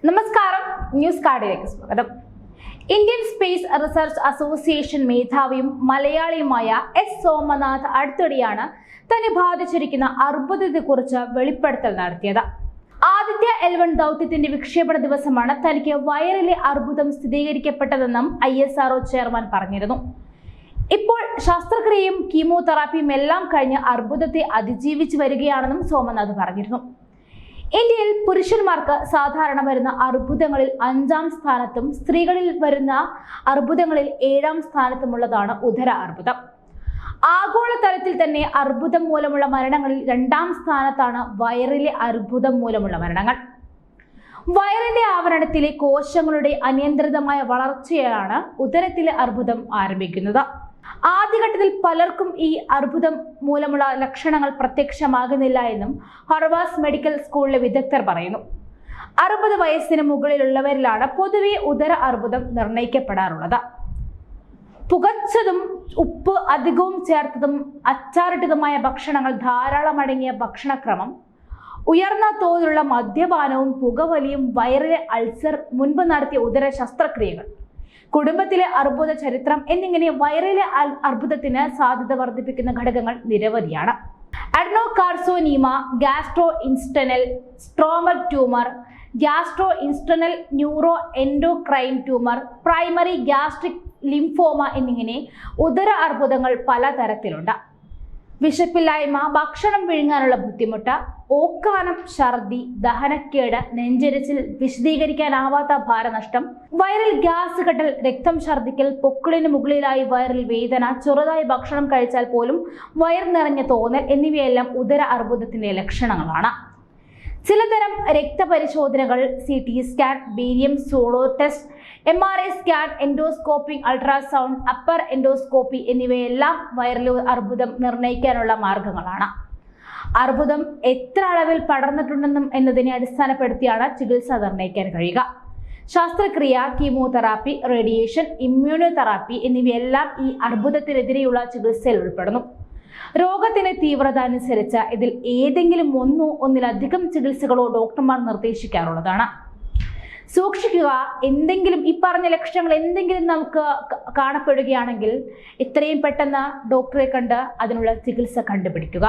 നമസ്കാരം, ന്യൂസ് കാർഡിലേക്ക് സ്വാഗതം. Indian space research association മേധാവിയും മലയാളിയുമായ എസ് സോമനാഥ് അടുത്തിടെയാണ് തന്നെ ബാധിച്ചിരിക്കുന്ന അർബുദത്തെക്കുറിച്ച് വെളിപ്പെടുത്തൽ നടത്തിയത്. ആദിത്യ L1 ദൗത്യത്തിന്റെ വിക്ഷേപണ ദിവസമാണ് തനിക്ക് വയറിലെ അർബുദം സ്ഥിരീകരിക്കപ്പെട്ടതെന്നും ISRO ചെയർമാൻ പറഞ്ഞിരുന്നു. ഇപ്പോൾ ശസ്ത്രക്രിയയും കീമോതെറാപ്പിയും എല്ലാം കഴിഞ്ഞ് അർബുദത്തെ അതിജീവിച്ചു വരികയാണെന്നും സോമനാഥ് പറഞ്ഞിരുന്നു. ഇന്ത്യയിൽ പുരുഷന്മാർക്ക് സാധാരണ വരുന്ന അർബുദങ്ങളിൽ 5ാം സ്ഥാനത്തും സ്ത്രീകളിൽ വരുന്ന അർബുദങ്ങളിൽ 7ാം സ്ഥാനത്തുമുള്ളതാണ് ഉദര അർബുദം. ആഗോളതലത്തിൽ തന്നെ അർബുദം മൂലമുള്ള മരണങ്ങളിൽ 2ാം സ്ഥാനത്താണ് വയറിലെ അർബുദം മൂലമുള്ള മരണങ്ങൾ. വയറിന്റെ ആവരണത്തിലെ കോശങ്ങളുടെ അനിയന്ത്രിതമായ വളർച്ചയാണ് ഉദരത്തിലെ അർബുദം ആരംഭിക്കുന്നത്. ആദ്യഘട്ടത്തിൽ പലർക്കും ഈ അർബുദം മൂലമുള്ള ലക്ഷണങ്ങൾ പ്രത്യക്ഷമാകുന്നില്ല എന്നും ഹാർവാർഡ് മെഡിക്കൽ സ്കൂളിലെ വിദഗ്ധർ പറയുന്നു. 60 വയസ്സിന് മുകളിലുള്ളവരിലാണ് പൊതുവെ ഉദര അർബുദം നിർണയിക്കപ്പെടാറുള്ളത്. പുകച്ചതും ഉപ്പ് അധികവും ചേർത്തതും അച്ചാറിട്ടതുമായ ഭക്ഷണങ്ങൾ ധാരാളം അടങ്ങിയ ഭക്ഷണക്രമം, ഉയർന്ന തോതിലുള്ള മദ്യപാനവും പുകവലിയും, വയറിലെ അൾസർ, മുൻപ് നടത്തിയ ഉദര ശസ്ത്രക്രിയകൾ, കുടുംബത്തിലെ അർബുദ ചരിത്രം എന്നിങ്ങനെ വയറിലെ അർബുദത്തിന് സാധ്യത വർദ്ധിപ്പിക്കുന്ന ഘടകങ്ങൾ നിരവധിയാണ്. Adenocarcinoma, gastro intestinal stromal tumour, gastro intestinal neuro endocrine tumour, primary gastric lymphoma എന്നിങ്ങനെ ഉദര അർബുദങ്ങൾ പലതരത്തിലുണ്ട്. വിശപ്പില്ലായ്മ, ഭക്ഷണം വിഴുങ്ങാനുള്ള ബുദ്ധിമുട്ട്, ഓക്കാനം, ഛർദി, ദഹനക്കേട്, നെഞ്ചെരിച്ചിൽ, വിശദീകരിക്കാനാവാത്ത ഭാരനഷ്ടം, വയറിൽ ഗ്യാസ് കെട്ടൽ, രക്തം ഛർദിക്കൽ, പൊക്കിളിന് മുകളിലായി വയറിൽ വേദന, ചെറുതായി ഭക്ഷണം കഴിച്ചാൽ പോലും വയർ നിറഞ്ഞ തോന്നൽ എന്നിവയെല്ലാം ഉദര അർബുദത്തിന്റെ ലക്ഷണങ്ങളാണ്. ചിലതരം രക്തപരിശോധനകൾ, CT scan, barium solo test, MRI scan, endoscopic ultrasound, upper endoscopy എന്നിവയെല്ലാം വയറിലെ അർബുദം നിർണ്ണയിക്കാനുള്ള മാർഗങ്ങളാണ്. അർബുദം എത്ര അളവിൽ പടർന്നിട്ടുണ്ടെന്നും എന്നതിനെ അടിസ്ഥാനപ്പെടുത്തിയാണ് ചികിത്സ നിർണ്ണയിക്കാൻ കഴിയുക. ശസ്ത്രക്രിയ, കീമോതെറാപ്പി, റേഡിയേഷൻ, ഇമ്മ്യൂണോതെറാപ്പി എന്നിവയെല്ലാം ഈ അർബുദത്തിനെതിരെയുള്ള ചികിത്സയിൽ ഉൾപ്പെടുന്നു. രോഗത്തിന്റെ തീവ്രത അനുസരിച്ച് ഇതിൽ ഏതെങ്കിലും ഒന്നോ ഒന്നിലധികം ചികിത്സകളോ ഡോക്ടർമാർ നിർദ്ദേശിക്കാറുള്ളതാണ്. സൂക്ഷിക്കുക, എന്തെങ്കിലും ഈ പറഞ്ഞ ലക്ഷണങ്ങൾ എന്തെങ്കിലും നമുക്ക് കാണപ്പെടുകയാണെങ്കിൽ എത്രയും പെട്ടെന്ന് ഡോക്ടറെ കണ്ട് അതിനുള്ള ചികിത്സ കണ്ടുപിടിക്കുക.